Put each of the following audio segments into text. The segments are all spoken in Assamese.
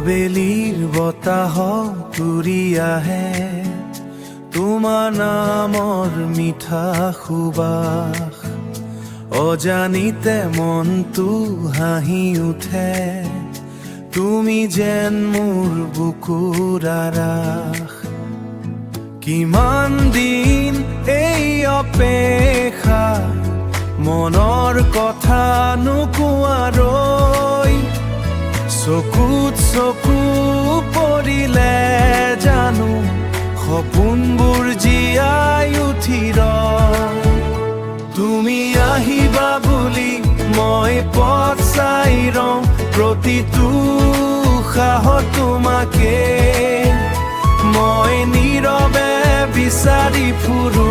আবেলিৰ বতাহ তুৰি আহে তোমাৰ নামৰ মিঠা সুবাস অজানিতে মনটো হাঁহি উঠে তুমি যেন মোৰ বুকুৰ আৰাস কিমান দিন এই অপেক্ষা মনৰ কথা নোকোৱাৰৈ চকুত চকু পৰিলে জানো সপোনবোৰ জীয়াই উঠিৰ তুমি আহিবা বুলি মই পথ চাই ৰওঁ প্ৰতিটো উশাহত তোমাকে মই নীৰৱে বিচাৰি ফুৰো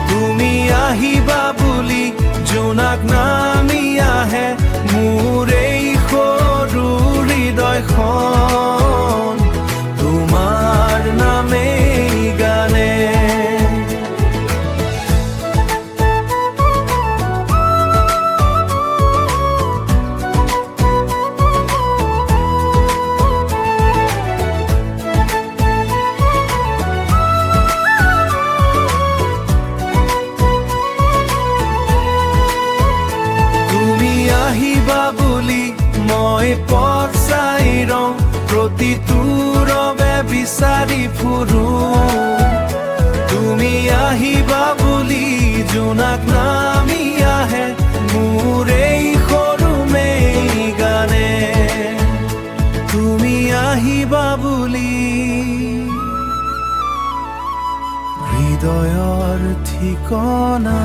তুমি আহিবা বুলি জোনাক নামি আহে মোৰ এই সৰু হৃদয়খন তোমাৰ নামেই গানে আহিবা বুলি মই পথ চাই ৰওঁ প্ৰতিটো ৰবে বিচাৰি ফুৰো তুমি আহিবা বুলি জোনাক নামি আহে মোৰ এই সৰু মেই গানে তুমি আহিবা বুলি হৃদয়ৰ ঠিকনা